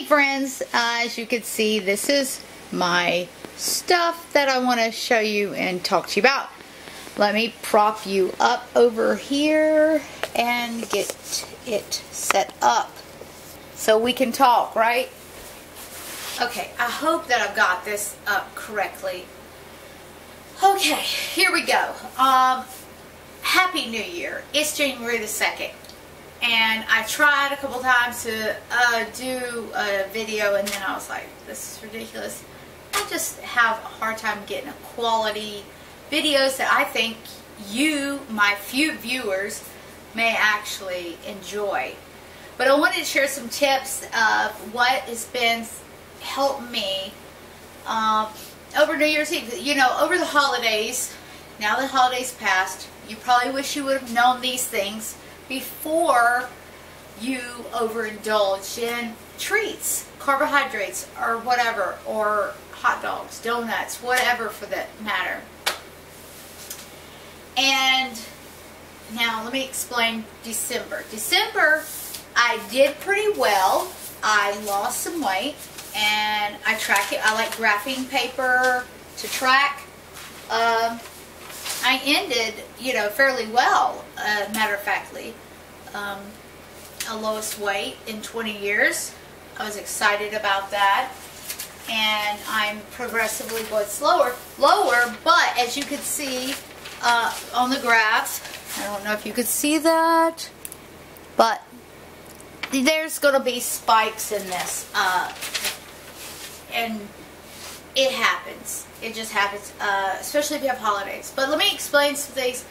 Hey friends, as you can see, this is my stuff that I want to show you and talk to you about. Let me prop you up over here and get it set up so we can talk, right? Okay, I hope that I've got this up correctly. Okay, here we go. Happy New Year. It's January the 2nd. And I tried a couple times to do a video, and then I was like, this is ridiculous. I just have a hard time getting a quality videos that I think you, my few viewers, may actually enjoy. But I wanted to share some tips of what has been helped me over New Year's Eve. You know, over the holidays, now the holidays passed, you probably wish you would have known these things before you overindulge in treats, carbohydrates, or whatever, or hot dogs, donuts, whatever for that matter. And now let me explain December. December, I did pretty well. I lost some weight, and I track it. I like graphing paper to track. I ended, you know, fairly well, matter of factly. A lowest weight in 20 years. I was excited about that. And I'm progressively going lower, but as you can see on the graphs, I don't know if you could see that, but there's going to be spikes in this. And it happens. It just happens, especially if you have holidays. But let me explain some things,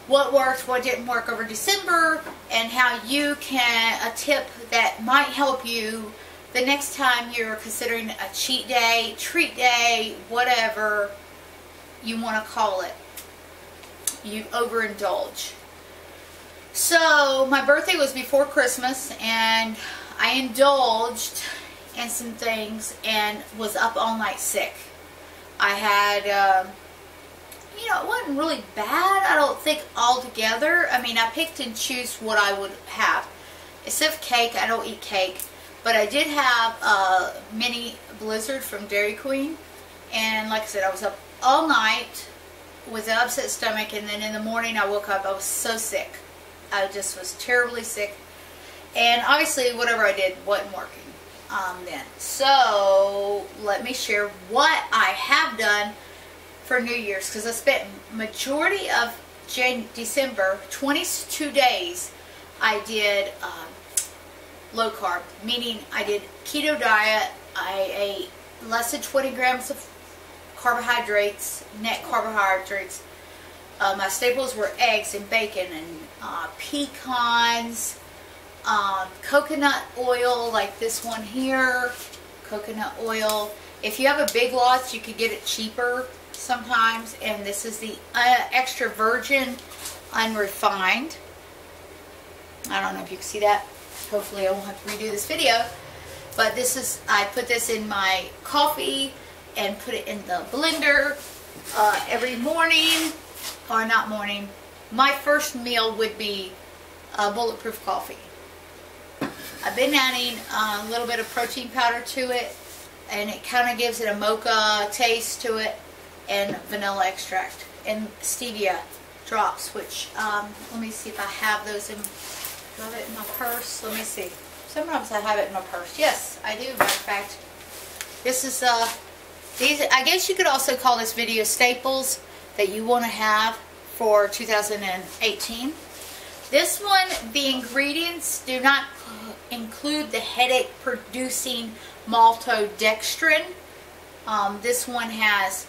what worked, what didn't work over December, and how you can, a tip that might help you the next time you're considering a cheat day, treat day, whatever you want to call it. You overindulge. So, my birthday was before Christmas, and I indulged in some things and was up all night sick. I had, you know, it wasn't really bad, I don't think, altogether. I mean, I picked and choose what I would have. Instead of cake, I don't eat cake. But I did have a mini blizzard from Dairy Queen. And like I said, I was up all night with an upset stomach. And then in the morning, I woke up, I was so sick. I just was terribly sick. And obviously, whatever I did wasn't working then. So, let me share what I have done for New Year's, because I spent majority of December, 22 days, I did low carb, meaning I did keto diet. I ate less than 20 grams of carbohydrates, net carbohydrates. My staples were eggs and bacon and pecans, coconut oil like this one here, coconut oil. If you have a Big Lots, you could get it cheaper sometimes, and this is the extra virgin unrefined. I don't know if you can see that. Hopefully I won't have to redo this video, but this is, I put this in my coffee and put it in the blender every morning, or not morning. My first meal would be bulletproof coffee. I've been adding a little bit of protein powder to it, and it kind of gives it a mocha taste to it, and vanilla extract and stevia drops, which let me see if I have those in. Do I have it in my purse? Let me see. Sometimes I have it in my purse. Yes, I do. Matter of fact, this is these. I guess you could also call this video staples that you want to have for 2018. This one, the ingredients do not include the headache-producing maltodextrin. This one has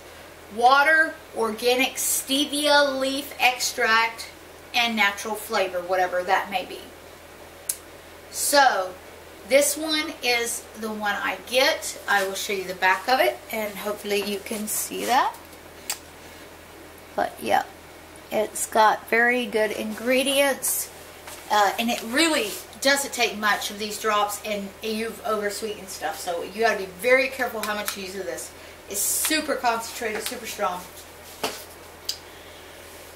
water, organic stevia leaf extract, and natural flavor, whatever that may be. So, this one is the one I get. I will show you the back of it, and hopefully you can see that. But, yeah, it's got very good ingredients, and it really doesn't take much of these drops, and you've oversweetened stuff, so you got to be very careful how much you use of this. It's super concentrated, super strong.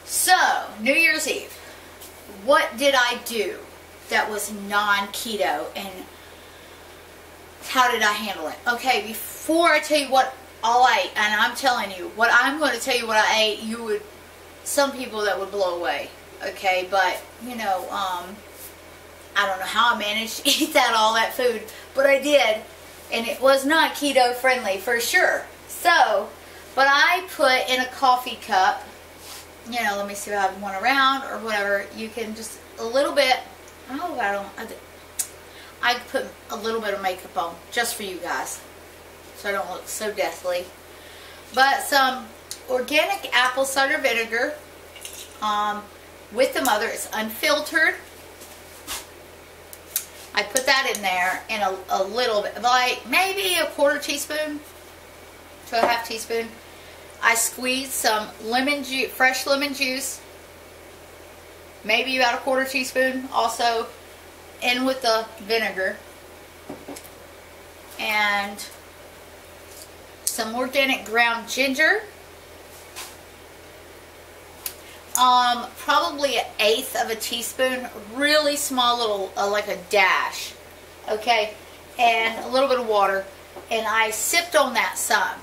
So, New Year's Eve, what did I do that was non-keto? And how did I handle it? Okay, before I tell you what all I ate, and I'm telling you, what I'm going to tell you what I ate, some people that would blow away. Okay, but, you know, I don't know how I managed to eat all that food, but I did, and it was not keto friendly for sure. So, but I put in a coffee cup, you know, let me see if I have one around or whatever. You can just a little bit. I put a little bit of makeup on just for you guys, so I don't look so deathly. But some organic apple cider vinegar with the mother. It's unfiltered. I put that in there, and a little bit, like maybe a quarter teaspoon to a half teaspoon. I squeezed some lemon juice, fresh lemon juice, maybe about a quarter teaspoon also, in with the vinegar, and some organic ground ginger, probably 1/8 of a teaspoon, really small little, like a dash, okay, and a little bit of water, and I sipped on that some,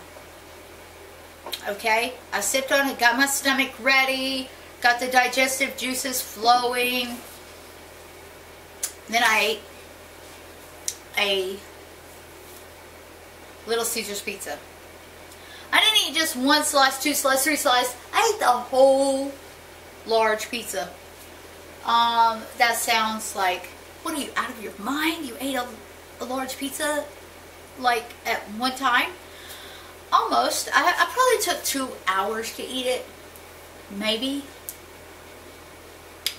okay, I sipped on it, got my stomach ready, got the digestive juices flowing. Then I ate a Little Caesars pizza. I didn't eat just 1 slice, 2 slices, 3 slices. I ate the whole large pizza. That sounds like, what are you, out of your mind? You ate a large pizza, like, at one time? Almost. I probably took 2 hours to eat it. Maybe.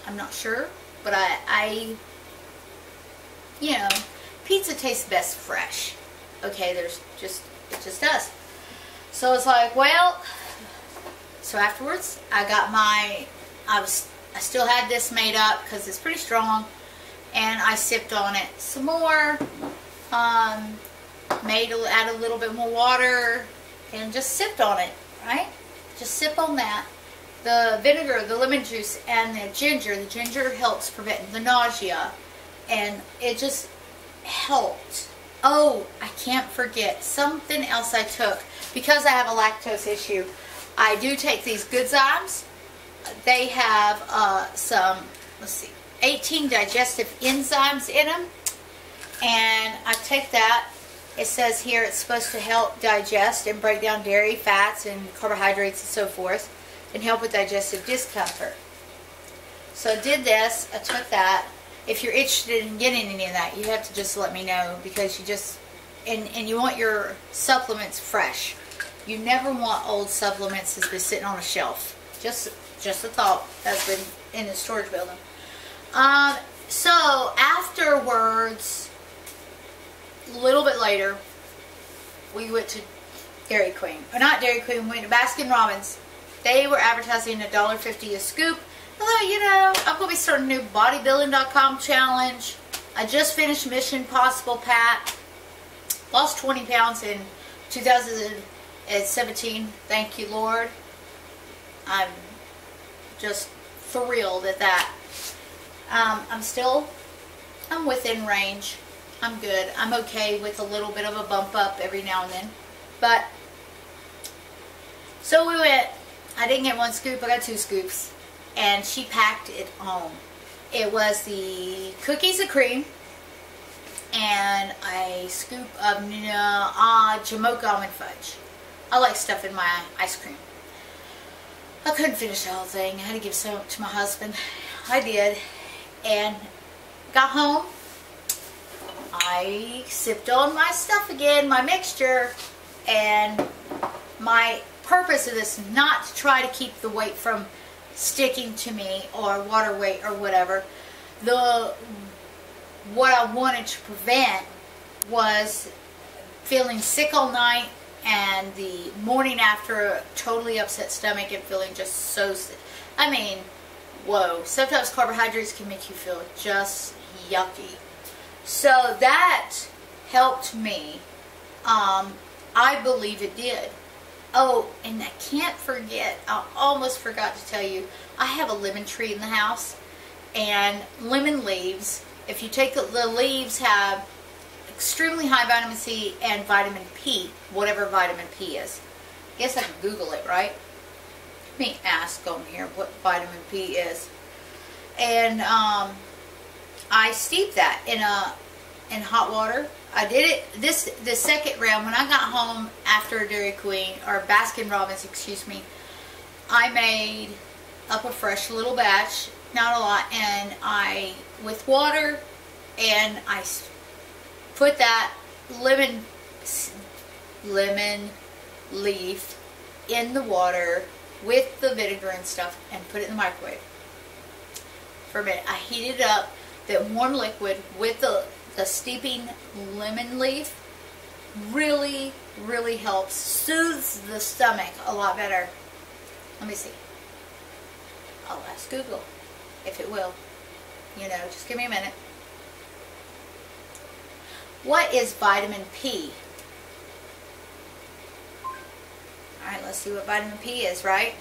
I'm not sure. But I you know, pizza tastes best fresh. Okay, it just does. So it's like, well, so afterwards, I still had this made up because it's pretty strong, and I sipped on it some more, add a little bit more water, and just sipped on it, right? Just sip on that. The vinegar, the lemon juice, and the ginger helps prevent the nausea, and it just helped. Oh, I can't forget something else I took. Because I have a lactose issue, I do take these Good Zymes. They have some, let's see, 18 digestive enzymes in them, and I take that. It says here it's supposed to help digest and break down dairy, fats, and carbohydrates and so forth, and help with digestive discomfort. So I did this, I took that. If you're interested in getting any of that, you have to just let me know, because you just, and you want your supplements fresh. You never want old supplements that's been sitting on a shelf. Just a thought that's been in the storage building. So afterwards, a little bit later, we went to Dairy Queen. Or not Dairy Queen, we went to Baskin Robbins. They were advertising $1.50 a scoop. I thought, you know, I'm going to be starting a new bodybuilding.com challenge. I just finished Mission Possible Pat. Lost 20 pounds in 2017. Thank you, Lord. I'm just thrilled at that. I'm within range. I'm good. I'm okay with a little bit of a bump up every now and then. But, so we went. I didn't get 1 scoop. I got 2 scoops. And she packed it home. It was the cookies and cream and a scoop of Jamocha almond fudge. I like stuff in my ice cream. I couldn't finish the whole thing. I had to give some to my husband. I did. And got home. I sipped on my stuff again, my mixture. And my purpose of this is not to try to keep the weight from sticking to me, or water weight, or whatever. What I wanted to prevent was feeling sick all night, and the morning after a totally upset stomach and feeling just so sick. I mean, whoa. Sometimes carbohydrates can make you feel just yucky. So that helped me. I believe it did. Oh, and I can't forget, I almost forgot to tell you, I have a lemon tree in the house, and lemon leaves, if you take the leaves have extremely high vitamin C and vitamin P, whatever vitamin P is. I guess I can Google it, right? Let me ask on here what vitamin P is. And I steeped that in hot water. I did it the second round when I got home after Dairy Queen, or Baskin Robbins, excuse me. I made up a fresh little batch, not a lot, and with water, and I put that lemon leaf in the water with the vinegar and stuff and put it in the microwave for a minute. I heated it up, that warm liquid with the steeping lemon leaf really, really helps, soothes the stomach a lot better. Let me see. I'll ask Google if it will. You know, just give me a minute. What is vitamin P? Alright, let's see what vitamin P is, right?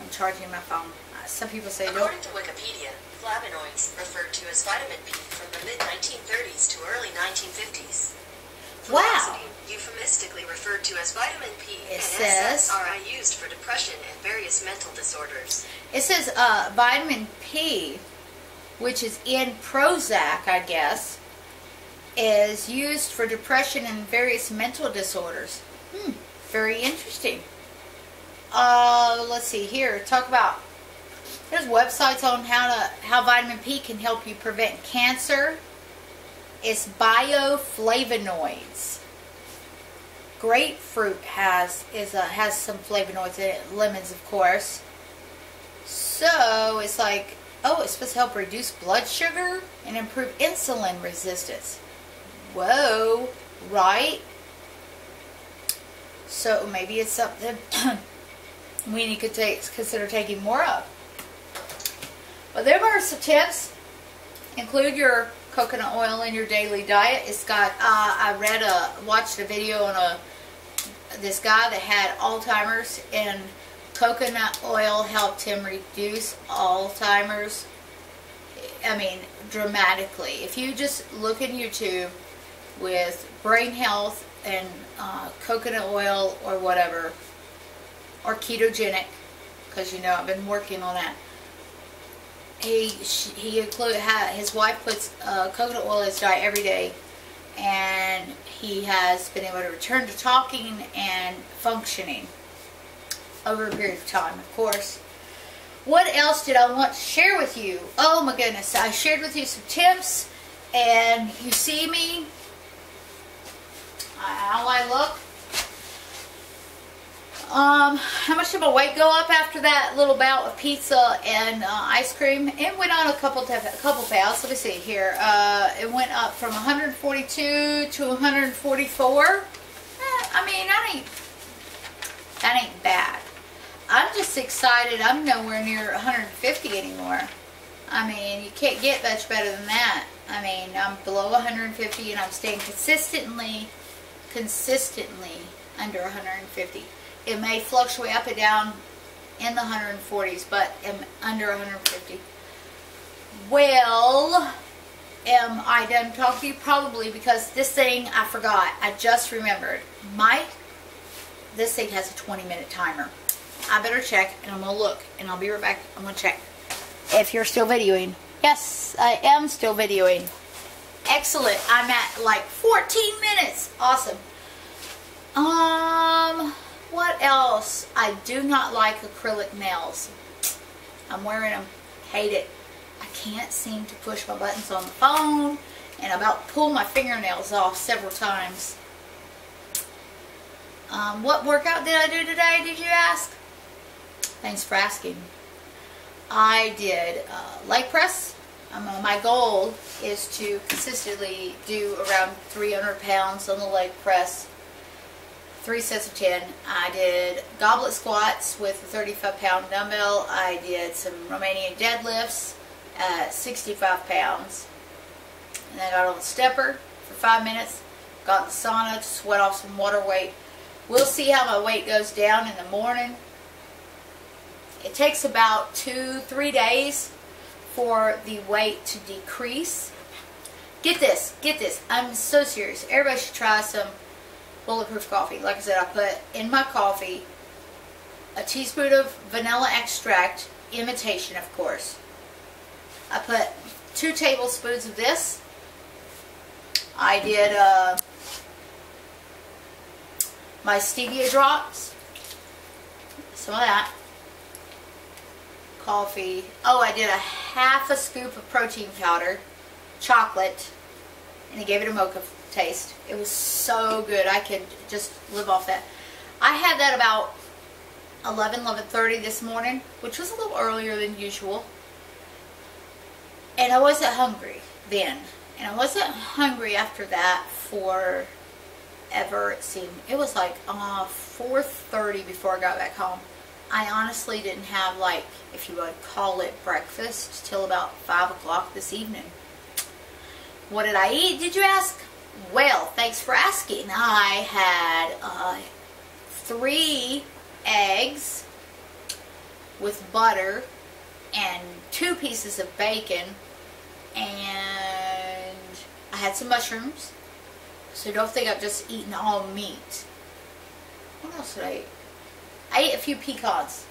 I'm charging my phone. Some people say don't. According to Wikipedia, flavonoids, referred to as vitamin P from the mid-1930s to early 1950s. Wow. Euphemistically referred to as vitamin P It and says SSRI, used for depression and various mental disorders. it says vitamin P, which is in Prozac, I guess, is used for depression and various mental disorders. Very interesting. Let's see here. Talk about, there's websites on how vitamin P can help you prevent cancer. It's bioflavonoids. Grapefruit has some flavonoids in it. Lemons, of course. So it's like, oh, it's supposed to help reduce blood sugar and improve insulin resistance. Whoa, right? So maybe it's something we need to consider taking more of. But there are some tips. Include your coconut oil in your daily diet. It's got, I watched a video on this guy that had Alzheimer's, and coconut oil helped him reduce Alzheimer's. I mean, dramatically. If you just look in YouTube with brain health and coconut oil or whatever, or ketogenic, because you know I've been working on that. His wife puts coconut oil in his diet every day, and he has been able to return to talking and functioning over a period of time, of course. What else did I want to share with you? Oh my goodness, I shared with you some tips, and you see me, how I look. How much did my weight go up after that little bout of pizza and ice cream? It went on a couple pounds. Let me see here. It went up from 142 to 144. I mean, that ain't bad. I'm just excited. I'm nowhere near 150 anymore. I mean, you can't get much better than that. I mean, I'm below 150, and I'm staying consistently under 150. It may fluctuate up and down in the 140s, but I'm under 150. Well, am I done talking to you? Probably, because this thing, I forgot. I just remembered. This thing has a 20-minute timer. I better check, and I'm going to look, and I'll be right back. I'm going to check if you're still videoing. Yes, I am still videoing. Excellent. I'm at like 14 minutes. Awesome. What else? I do not like acrylic nails. I'm wearing them. Hate it. I can't seem to push my buttons on the phone, and I about pulled my fingernails off several times. What workout did I do today, did you ask? Thanks for asking. I did leg press. My goal is to consistently do around 300 pounds on the leg press. 3 sets of 10. I did goblet squats with a 35-pound dumbbell. I did some Romanian deadlifts at 65 pounds. And then I got on the stepper for 5 minutes. Got in the sauna to sweat off some water weight. We'll see how my weight goes down in the morning. It takes about 2-3 days for the weight to decrease. Get this. Get this. I'm so serious. Everybody should try some bulletproof coffee. Like I said, I put in my coffee a teaspoon of vanilla extract, imitation of course. I put 2 tablespoons of this. I did my stevia drops, some of that, coffee. Oh, I did a half a scoop of protein powder, chocolate, and it gave it a mocha taste. It was so good. I could just live off that. I had that about 11:30 this morning, which was a little earlier than usual. And I wasn't hungry then. And I wasn't hungry after that for ever, it seemed. It was like 4:30 before I got back home. I honestly didn't have, like, if you would call it breakfast, till about 5 o'clock this evening. What did I eat, did you ask? Well, thanks for asking. I had 3 eggs with butter and 2 pieces of bacon, and I had some mushrooms. So don't think I've just eaten all meat. What else did I eat? I ate a few pecans.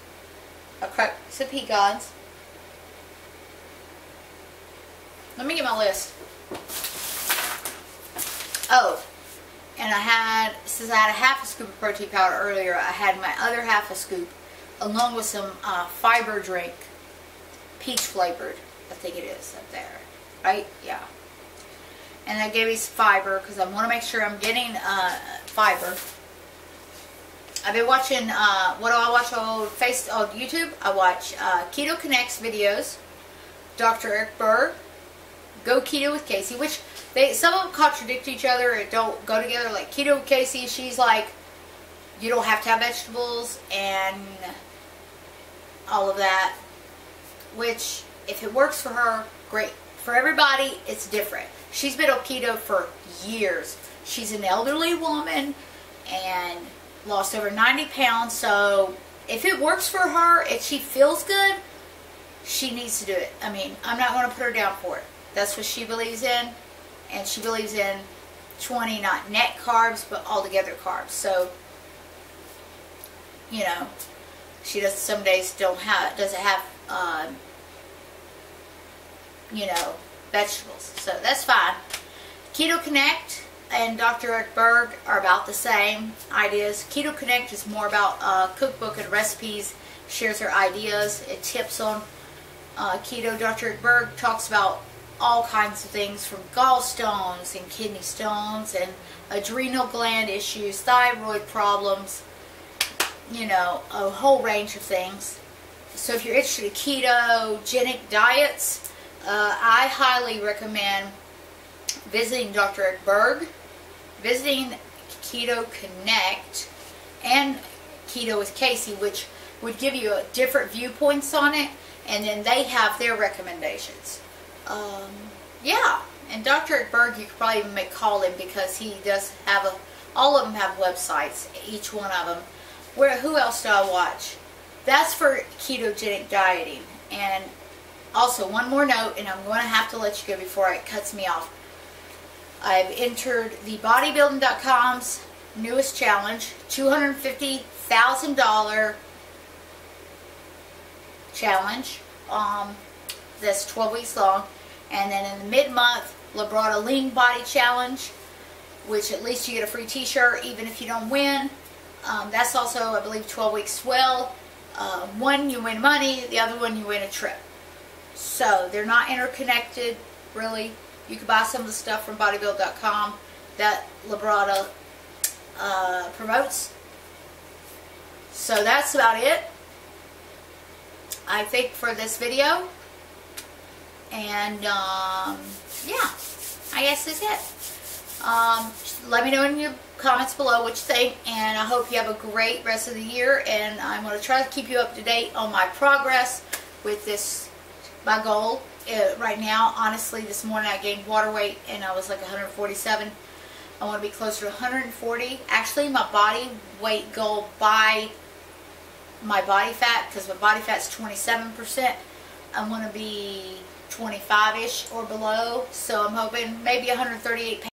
I cracked some pecans. Let me get my list. Oh, and I had, since I had a half a scoop of protein powder earlier, I had my other half a scoop along with some fiber drink, peach flavored, I think it is up there, right? Yeah. And that gave me some fiber because I want to make sure I'm getting fiber. I've been watching, what do I watch on YouTube? I watch Keto Connects videos, Dr. Eric Berg, Go Keto with Casey, which some of them contradict each other and don't go together. Like Keto with Casey, she's like, you don't have to have vegetables and all of that, which if it works for her, great. For everybody, it's different. She's been on keto for years. She's an elderly woman and lost over 90 pounds, so if it works for her, if she feels good, she needs to do it. I mean, I'm not going to put her down for it. That's what she believes in, and she believes in 20 not net carbs, but altogether carbs. So, you know, she does some days doesn't have you know, vegetables. So that's fine. Keto Connect and Dr. Eric Berg are about the same ideas. Keto Connect is more about cookbook and recipes, shares her ideas and tips on keto. Dr. Eric Berg talks about all kinds of things from gallstones and kidney stones and adrenal gland issues, thyroid problems, you know, a whole range of things. So if you're interested in ketogenic diets, I highly recommend visiting Dr. Eric Berg, visiting Keto Connect, and Keto with Casey, which would give you different viewpoints on it, and then they have their recommendations. Yeah, and Dr. Eric Berg, you could probably even call him because he does have all of them have websites, each one of them. Who else do I watch? That's for ketogenic dieting. And also, one more note, and I'm going to have to let you go before it cuts me off. I've entered the bodybuilding.com's newest challenge, $250,000 challenge. That's 12 weeks long. And then in the mid-month, Labrada Lean Body Challenge, which at least you get a free t-shirt even if you don't win. That's also, I believe, 12 weeks as well. One, you win money. The other one, you win a trip. So they're not interconnected, really. You can buy some of the stuff from bodybuild.com that Labrada promotes. So that's about it, I think, for this video. And yeah, I guess that's it. Let me know in your comments below what you think, and I hope you have a great rest of the year, and I'm going to try to keep you up to date on my progress with this, my goal. Right now, honestly, this morning I gained water weight and I was like 147. I want to be closer to 140. Actually, my body weight goal by my body fat, because my body fat's 27%, I want to be 125-ish or below. So I'm hoping maybe 138 pounds.